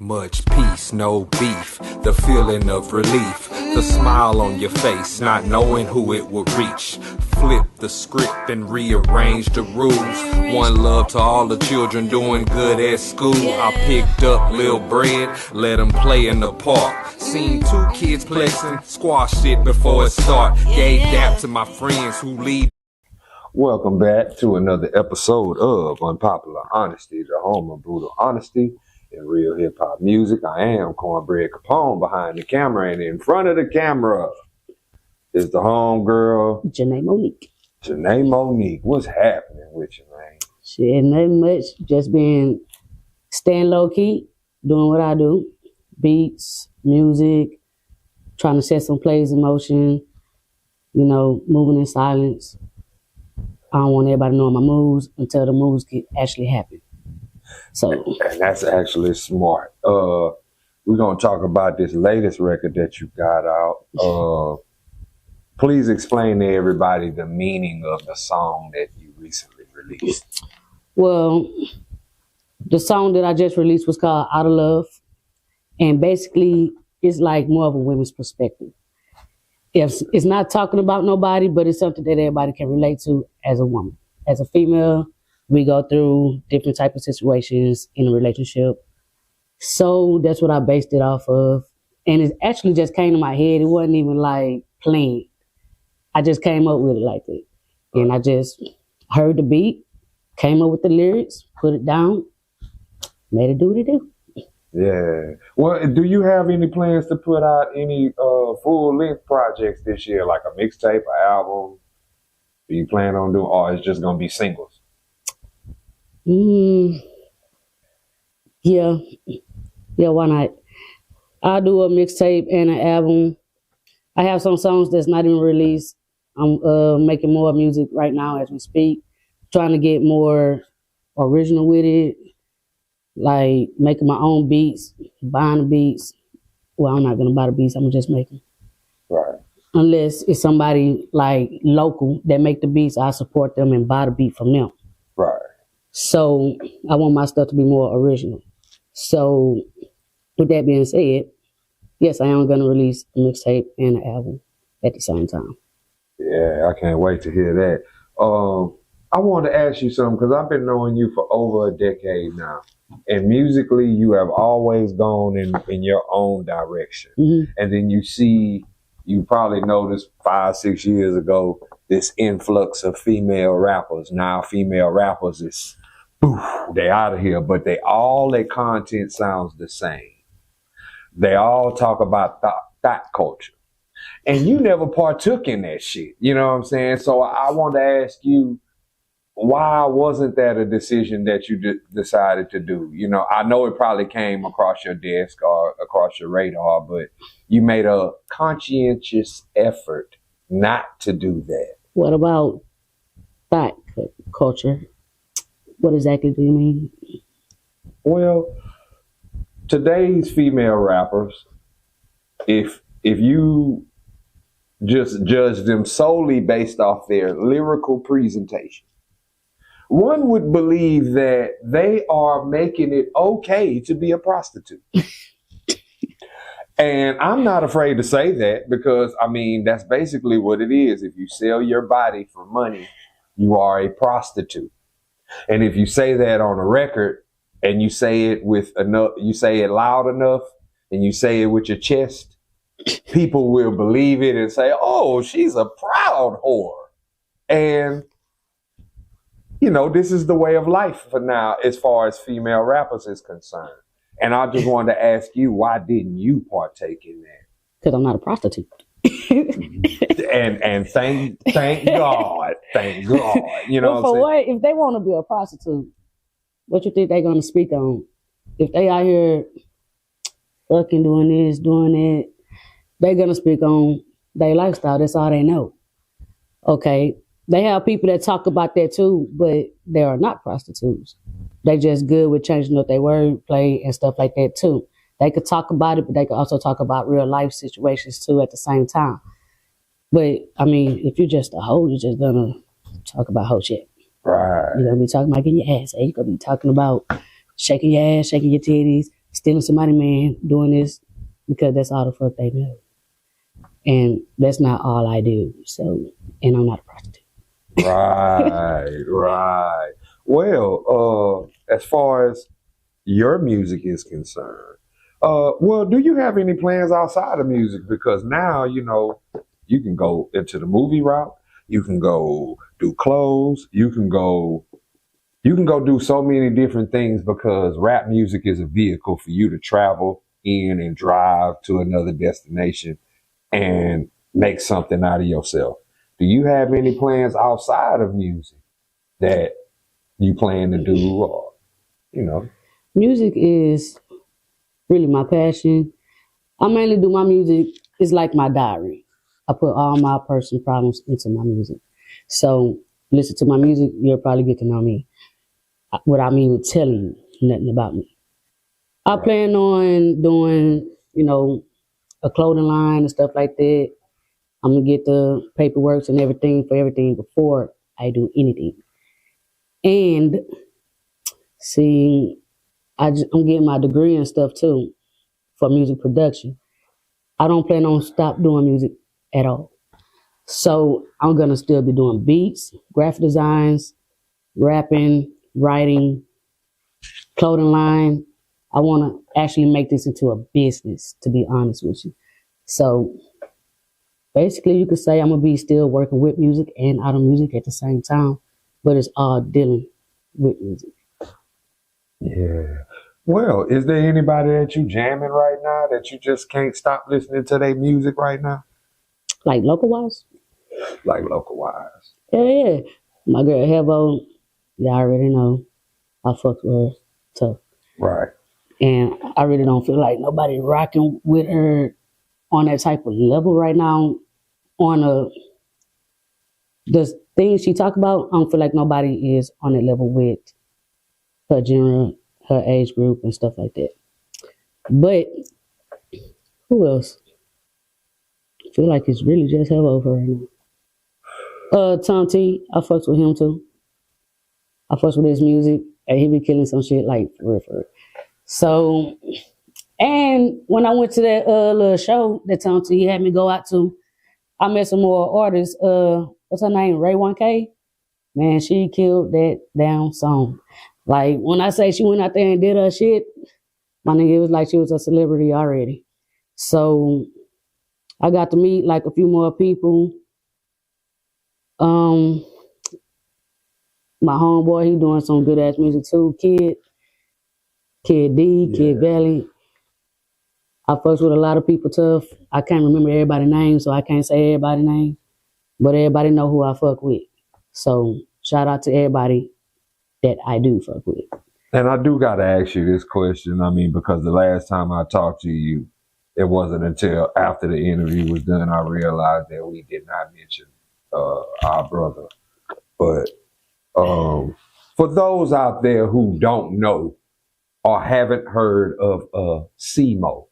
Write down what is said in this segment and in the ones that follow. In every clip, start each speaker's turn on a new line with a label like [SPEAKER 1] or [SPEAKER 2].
[SPEAKER 1] Much peace, no beef, the feeling of relief, the smile on your face, not knowing who it would reach. Flip the script and rearrange the rules. One love to all the children doing good at school. I picked up Lil Bread, let him play in the park. Seen 2 kids plexing, squashed it before it start. Gave dap to my friends who lead.
[SPEAKER 2] Welcome back to another episode of Unpopular Honesty, the home of brutal honesty and real hip-hop music. I am Cornbread Capone behind the camera, and in front of the camera is the homegirl,
[SPEAKER 3] Janae Monique.
[SPEAKER 2] Janae Monique. What's happening with you, man?
[SPEAKER 3] Shit, nothing much. Just being staying low-key, doing what I do. Beats, music, trying to set some plays in motion, moving in silence. I don't want everybody knowing my moves until the moves can actually happen. So,
[SPEAKER 2] and that's actually smart. We're going to talk about this latest record that you got out. Please explain to everybody the meaning of the song that you recently released.
[SPEAKER 3] Well, the song that I just released was called Out of Love. And basically, it's like more of a women's perspective. It's not talking about nobody, but it's something that everybody can relate to as a woman. As a female, we go through different type of situations in a relationship. So that's what I based it off of. And it actually just came to my head. It wasn't even like planned. I just came up with it like that. And I just heard the beat, came up with the lyrics, put it down, made it do what it do.
[SPEAKER 2] Yeah. Well, do you have any plans to put out any full-length projects this year, like a mixtape, an album? Do you plan on doing, or it's just going to be singles?
[SPEAKER 3] Yeah, why not? I'll do a mixtape and an album. I have some songs that's not even released. I'm making more music right now as we speak, trying to get more original with it, like making my own beats, buying the beats. Well, I'm not going to buy the beats. I'm going to just make them.
[SPEAKER 2] Right.
[SPEAKER 3] Unless it's somebody like local that make the beats, I support them and buy the beat from them.
[SPEAKER 2] Right.
[SPEAKER 3] So I want my stuff to be more original. So with that being said, yes, I am going to release a mixtape and an album at the same time.
[SPEAKER 2] Yeah, I can't wait to hear that. I want to ask you something because I've been knowing you for over a decade now. And musically, you have always gone in your own direction. Mm-hmm. And then you probably noticed 5-6 years ago, this influx of female rappers. Now female rappers is, they out of here, but all their content sounds the same. They all talk about thought culture. And you never partook in that shit. You know what I'm saying? So I want to ask you, why wasn't that a decision that you decided to do? I know it probably came across your desk or across your radar, but you made a conscientious effort not to do that.
[SPEAKER 3] What about thought culture? What exactly do you mean?
[SPEAKER 2] Well, today's female rappers, if you just judge them solely based off their lyrical presentation, one would believe that they are making it okay to be a prostitute. And I'm not afraid to say that because, that's basically what it is. If you sell your body for money, you are a prostitute. And if you say that on a record and you say it you say it loud enough and you say it with your chest, people will believe it and say, oh, she's a proud whore. And this is the way of life for now as far as female rappers is concerned. And I just wanted to ask you, why didn't you partake in that?
[SPEAKER 3] Because I'm not a prostitute.
[SPEAKER 2] and thank God. Thank God.
[SPEAKER 3] But for what? If they want to be a prostitute, what you think they're going to speak on? If they out here fucking doing this, doing that, they're going to speak on their lifestyle. That's all they know. Okay. They have people that talk about that too, but they are not prostitutes. They just good with changing up their wordplay and stuff like that too. They could talk about it, but they could also talk about real life situations too at the same time. But if you're just a hoe, you're just gonna talk about hoe shit.
[SPEAKER 2] Right.
[SPEAKER 3] You're gonna be talking about getting your ass. You're gonna be talking about shaking your ass, shaking your titties, stealing somebody's man, doing this because that's all the fuck they know. And that's not all I do. So, and I'm not a prostitute.
[SPEAKER 2] Right. Well, as far as your music is concerned, well, do you have any plans outside of music? Because now, you can go into the movie route, you can go do clothes, you can go do so many different things because rap music is a vehicle for you to travel in and drive to another destination and make something out of yourself. Do you have any plans outside of music that you plan to do or?
[SPEAKER 3] Music is really my passion. I mainly do my music. It's like my diary. I put all my personal problems into my music. So listen to my music, you'll probably get to know me without me even telling you nothing about me. I plan on doing, a clothing line and stuff like that. I'm gonna get the paperwork and everything for everything before I do anything. And see, I'm getting my degree and stuff too for music production. I don't plan on stop doing music at all. So I'm gonna still be doing beats, graphic designs, rapping, writing, clothing line. I want to actually make this into a business, to be honest with you. So basically, you could say I'm gonna be still working with music and out of music at the same time, but it's all dealing with music.
[SPEAKER 2] Yeah. Well, is there anybody that you jamming right now that you just can't stop listening to their music right now?
[SPEAKER 3] Like local wise?
[SPEAKER 2] Like local wise.
[SPEAKER 3] Yeah. My girl Hevo, y'all already know. I fuck with her tough.
[SPEAKER 2] Right.
[SPEAKER 3] And I really don't feel like nobody rocking with her on that type of level right now. The things she talk about, I don't feel like nobody is on that level with her genre, her age group, and stuff like that. But who else? I feel like it's really just Hevo for right now. Tom T, I fucks with him too. I fucks with his music, and he be killing some shit like for real. So, and when I went to that little show that Tom T had me go out to, I met some more artists. What's her name? Ray 1K. Man, she killed that damn song. Like when I say she went out there and did her shit, my nigga, it was like she was a celebrity already. So I got to meet like a few more people. My homeboy, he doing some good ass music too. Kid D, Kid Valley. I fucks with a lot of people tough. I can't remember everybody's name, so I can't say everybody's name. But everybody know who I fuck with. So shout out to everybody that I do fuck with.
[SPEAKER 2] And I do gotta ask you this question. I mean, because the last time I talked to you, it wasn't until after the interview was done I realized that we did not mention our brother. But for those out there who don't know or haven't heard of CMO,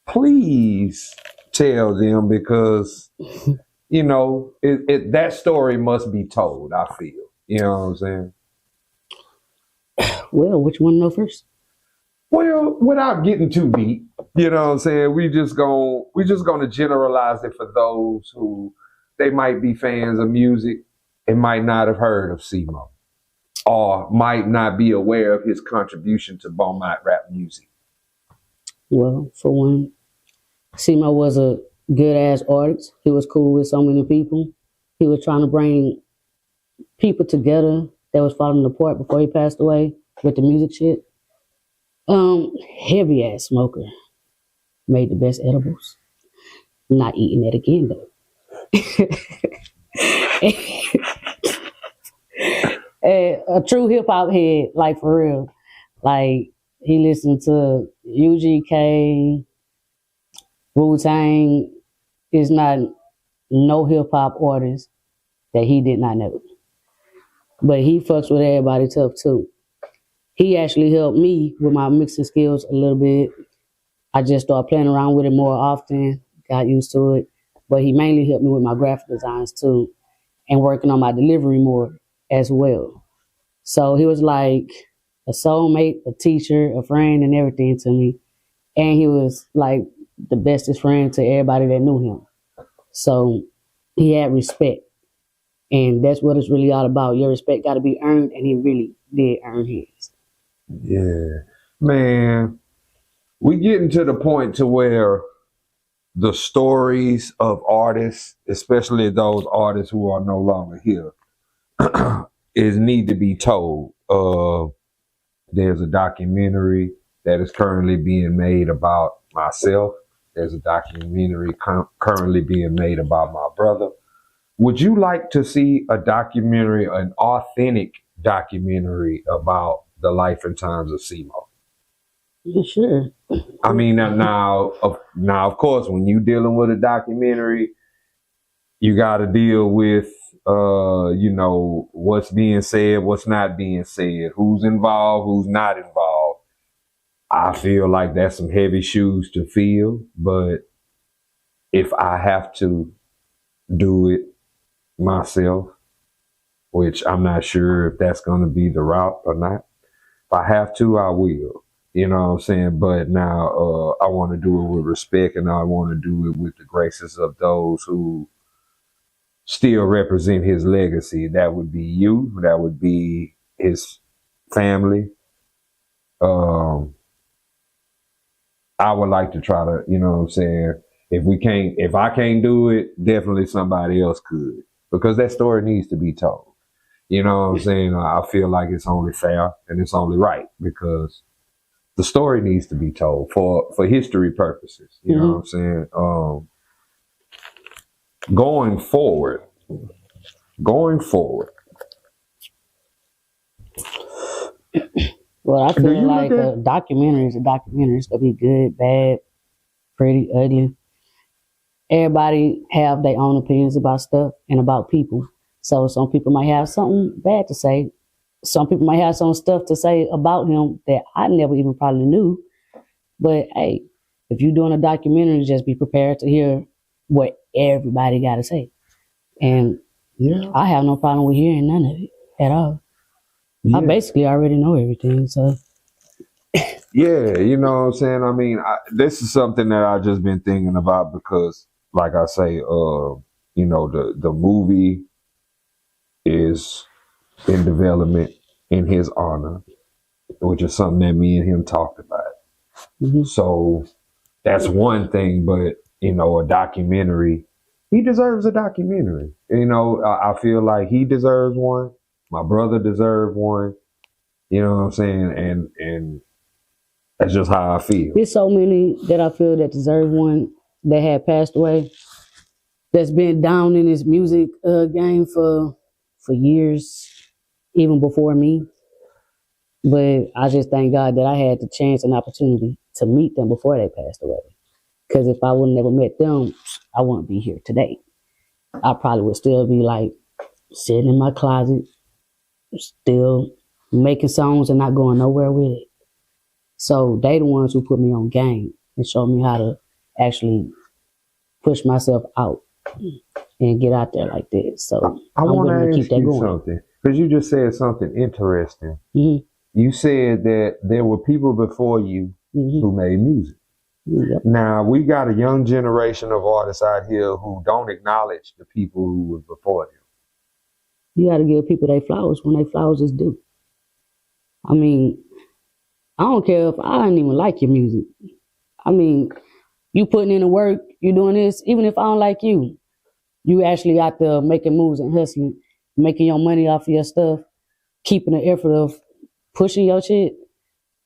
[SPEAKER 2] please tell them because, that story must be told, I feel. You know what I'm saying?
[SPEAKER 3] Well, which one know first?
[SPEAKER 2] Well, without getting too deep, you know what I'm saying? We just gonna generalize it for those who they might be fans of music and might not have heard of CMO or might not be aware of his contribution to Beaumont rap music.
[SPEAKER 3] Well, for one, CMO was a good ass artist. He was cool with so many people. He was trying to bring people together that was falling apart before he passed away with the music shit. Heavy ass smoker. Made the best edibles. Not eating that again though. A true hip hop head, like for real. Like he listened to UGK, Wu-Tang. Is not no hip hop artist that he did not know. But he fucks with everybody tough too. He actually helped me with my mixing skills a little bit. I just started playing around with it more often, got used to it. But he mainly helped me with my graphic designs too and working on my delivery more as well. So he was like, a soulmate, a teacher, a friend, and everything to me. And he was like the bestest friend to everybody that knew him. So he had respect. And that's what it's really all about. Your respect got to be earned, and he really did earn his.
[SPEAKER 2] Yeah. Man, we getting to the point to where the stories of artists, especially those artists who are no longer here, is need to be told. There's a documentary that is currently being made about myself. There's a documentary currently being made about my brother. Would you like to see a documentary, an authentic documentary about the life and times of CeeMo?
[SPEAKER 3] Yeah, sure.
[SPEAKER 2] I mean, now, of course, when you dealing with a documentary, you got to deal with, what's being said, what's not being said, who's involved, who's not involved. I feel like that's some heavy shoes to fill, but if I have to do it myself, which I'm not sure if that's going to be the route or not, if I have to, I will. You know what I'm saying? But now I want to do it with respect, and I want to do it with the graces of those who still represent his legacy. That would be you. That would be his family. I would like to try to, you know what I'm saying? If I can't do it, definitely somebody else could, because that story needs to be told. You know what I'm saying? I feel like it's only fair and it's only right, because the story needs to be told for history purposes. You know what I'm saying? Going forward.
[SPEAKER 3] Well, I feel like a documentary is a documentary. It's gonna be good, bad, pretty, ugly. Everybody have their own opinions about stuff and about people. So some people might have something bad to say. Some people might have some stuff to say about him that I never even probably knew. But hey, if you're doing a documentary, just be prepared to hear what everybody got to say. And I have no problem with hearing none of it at all. Yeah. I basically already know everything, so.
[SPEAKER 2] Yeah, you know what I'm saying? I mean, this is something that I've just been thinking about, because, like I say, the movie is in development in his honor, which is something that me and him talked about. Mm-hmm. So that's one thing, but, a documentary, he deserves a documentary. I feel like he deserves one. My brother deserves one. You know what I'm saying? And that's just how I feel.
[SPEAKER 3] There's so many that I feel that deserve one that had passed away, that's been down in this music game for years, even before me. But I just thank God that I had the chance and opportunity to meet them before they passed away. Because if I would have never met them, I wouldn't be here today. I probably would still be like sitting in my closet, still making songs and not going nowhere with it. So they the ones who put me on game and showed me how to actually push myself out and get out there like this. So
[SPEAKER 2] I want to ask you something, because you just said something interesting. Mm-hmm. You said that there were people before you who made music. Yep. Now, we got a young generation of artists out here who don't acknowledge the people who were before them.
[SPEAKER 3] You got to give people their flowers when their flowers is due. I mean, I don't care if I don't even like your music. I mean, you putting in the work, you doing this, even if I don't like you, you actually out there making moves and hustling, making your money off of your stuff, keeping the effort of pushing your shit,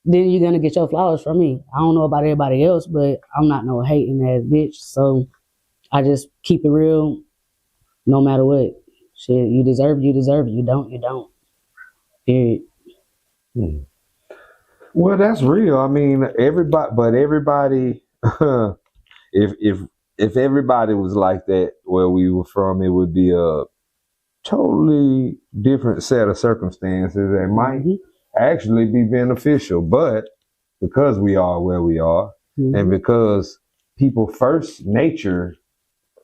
[SPEAKER 3] then you're going to get your flowers from me. I don't know about everybody else, but I'm not no hating ass bitch. So I just keep it real no matter what. Shit, you deserve it, you deserve it. You don't, you don't. Period.
[SPEAKER 2] Well, that's real. I mean, everybody, if everybody was like that where we were from, it would be a totally different set of circumstances that might actually be beneficial. But because we are where we are, and because people first nature,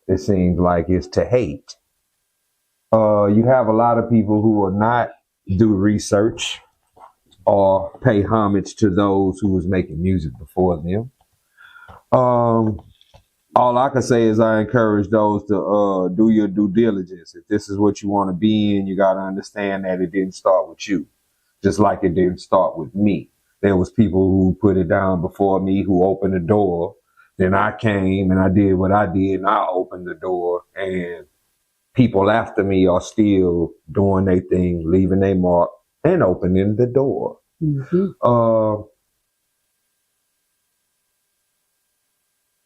[SPEAKER 2] it seems like, is to hate, you have a lot of people who will not do research. or pay homage to those who was making music before them. All I can say is I encourage those to do your due diligence. If this is what you want to be in, you got to understand that it didn't start with you, just like it didn't start with me. There was people who put it down before me, who opened the door. Then I came and I did what I did, and I opened the door. And people after me are still doing their thing, leaving their mark, and opening the door. Mm-hmm.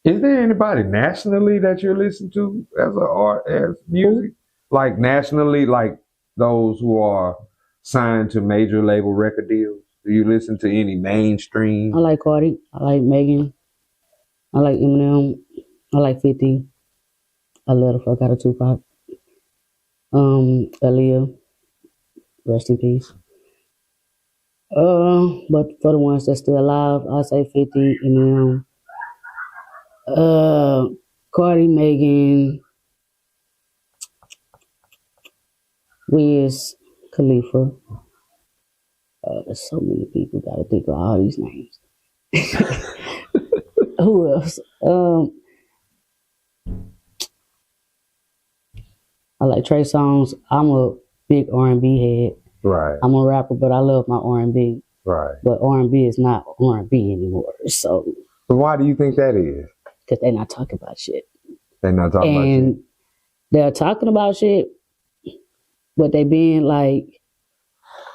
[SPEAKER 2] Is there anybody nationally that you listen to as music? Like nationally, like those who are signed to major label record deals? Do you listen to any mainstream?
[SPEAKER 3] I like Cardi. I like Megan. I like Eminem. I like 50. I love the fuck out of Tupac. Aaliyah. Rest in peace. But for the ones that's still alive, I say 50, Eminem. Cardi, Megan, Wiz, Khalifa. There's so many people. Got to think of all these names. Who else? I like Trey Songz. I'm a big R&B head.
[SPEAKER 2] Right.
[SPEAKER 3] I'm a rapper, but I love my R&B.
[SPEAKER 2] Right.
[SPEAKER 3] But R&B is not R&B anymore. So
[SPEAKER 2] why do you think that is?
[SPEAKER 3] Because they're not talking about shit.
[SPEAKER 2] They're not talking about shit.
[SPEAKER 3] And they're talking about shit, but they being like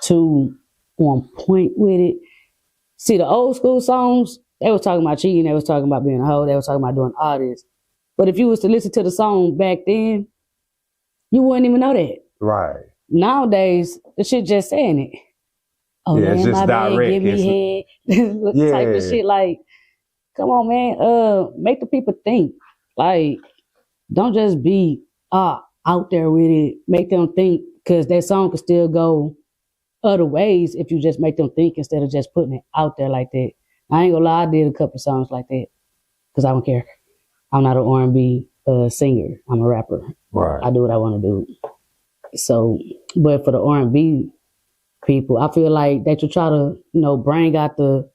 [SPEAKER 3] too on point with it. See, the old school songs, they was talking about cheating, they was talking about being a hoe, they was talking about doing all this. But if you was to listen to the song back then, you wouldn't even know that.
[SPEAKER 2] Right.
[SPEAKER 3] Nowadays, the shit just saying it. Oh,
[SPEAKER 2] yeah, it's just direct.
[SPEAKER 3] Give me head. Type of shit. Like, come on, man. Make the people think. Like, don't just be out there with it. Make them think, because that song could still go other ways if you just make them think instead of just putting it out there like that. I ain't gonna lie, I did a couple songs like that because I don't care. I'm not an R&B singer. I'm a rapper.
[SPEAKER 2] Right.
[SPEAKER 3] I do what I want to do. So, but for the R&B people, I feel like they should try to, bring out the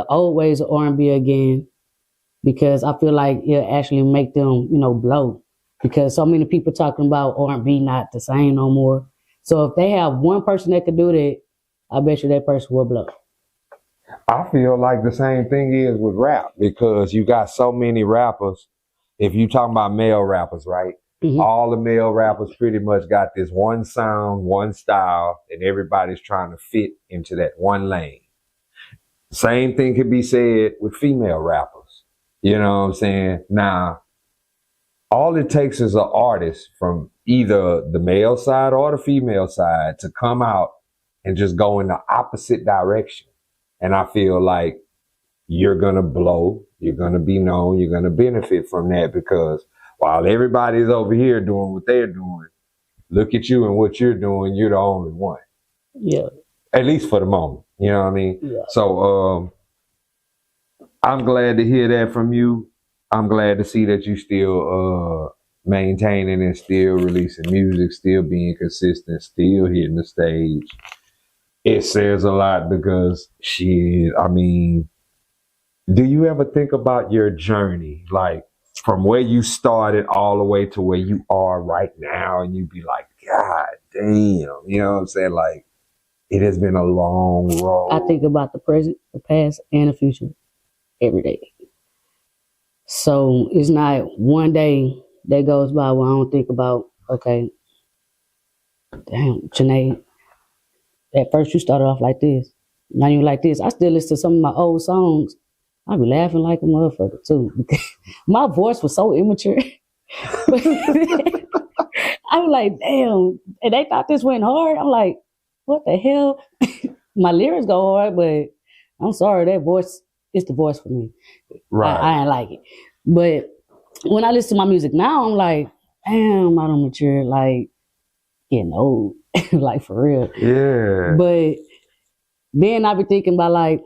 [SPEAKER 3] old ways of R&B again, because I feel like it'll actually make them, blow. Because so many people talking about R&B not the same no more. So if they have one person that could do that, I bet you that person will blow.
[SPEAKER 2] I feel like the same thing is with rap, because you got so many rappers. If you talking about male rappers, right? Mm-hmm. All the male rappers pretty much got this one sound, one style, and everybody's trying to fit into that one lane. Same thing could be said with female rappers. You know what I'm saying? Now, all it takes is an artist from either the male side or the female side to come out and just go in the opposite direction. And I feel like you're going to blow, you're going to be known, you're going to benefit from that, because while everybody's over here doing what they're doing, look at you and what you're doing, you're the only one.
[SPEAKER 3] Yeah.
[SPEAKER 2] At least for the moment. You know what I mean?
[SPEAKER 3] Yeah.
[SPEAKER 2] So I'm glad to hear that from you. I'm glad to see that you still maintaining and still releasing music, still being consistent, still hitting the stage. It says a lot, because do you ever think about your journey? Like, from where you started all the way to where you are right now, and you be like, God damn, you know what I'm saying? Like, it has been a long road.
[SPEAKER 3] I think about the present, the past, and the future every day. So it's not one day that goes by where I don't think about, okay, damn, Janae, at first you started off like this. Now you like this. I still listen to some of my old songs. I be laughing like a motherfucker too. My voice was so immature. I was like, damn. And they thought this went hard. I'm like, what the hell? My lyrics go hard, but I'm sorry, that voice is the voice for me.
[SPEAKER 2] Right.
[SPEAKER 3] I ain't like it. But when I listen to my music now, I'm like, damn, I don't mature, like getting old. Like, for real.
[SPEAKER 2] Yeah.
[SPEAKER 3] But then I be thinking about, like,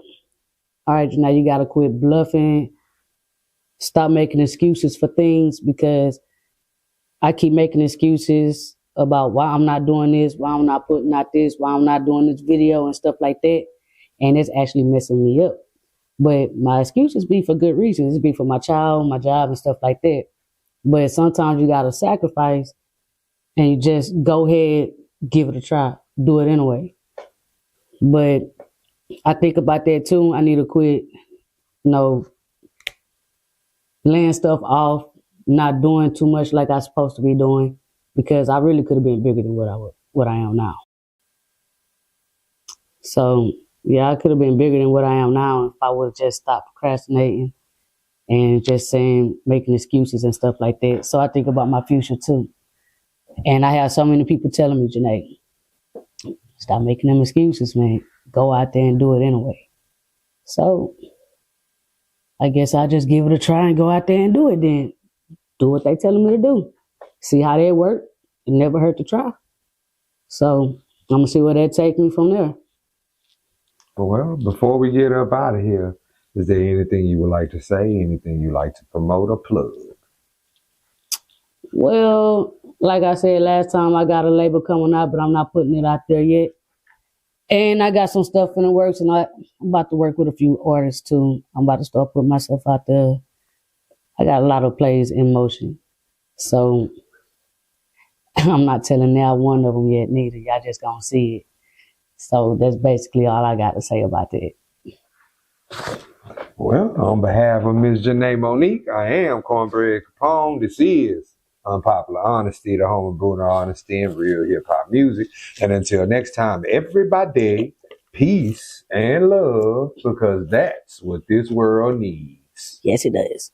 [SPEAKER 3] all right, now you got to quit bluffing. Stop making excuses for things, because I keep making excuses about why I'm not doing this, why I'm not putting out this, why I'm not doing this video and stuff like that. and it's actually messing me up. But my excuses be for good reasons. It be for my child, my job, and stuff like that. But sometimes you gotta sacrifice, and you just go ahead, give it a try, do it anyway. But I think about that too. I need to quit, laying stuff off, not doing too much like I'm supposed to be doing, because I really could have been bigger than what I am now. So yeah, I could have been bigger than what I am now if I would have just stopped procrastinating and just making excuses and stuff like that. So I think about my future too. And I have so many people telling me, Janae, stop making them excuses, man. Go out there and do it anyway. So I guess I'll just give it a try and go out there and do it then. Do what they telling me to do. See how they work. It never hurt to try. So I'm going to see where that takes me from there.
[SPEAKER 2] Well, before we get up out of here, is there anything you would like to say? Anything you like to promote or plug?
[SPEAKER 3] Well, like I said last time, I got a label coming out, but I'm not putting it out there yet. And I got some stuff in the works, and I'm about to work with a few artists too. I'm about to start putting myself out there. I got a lot of plays in motion. So I'm not telling now one of them yet neither. Y'all just gonna see it. So that's basically all I got to say about that.
[SPEAKER 2] Well, on behalf of Miss Janae Monique, I am Cornbread Capone. This is Unpopular Honesty, the home of brutal honesty and real hip-hop music. And until next time, everybody, peace and love, because that's what this world needs.
[SPEAKER 3] Yes, it does.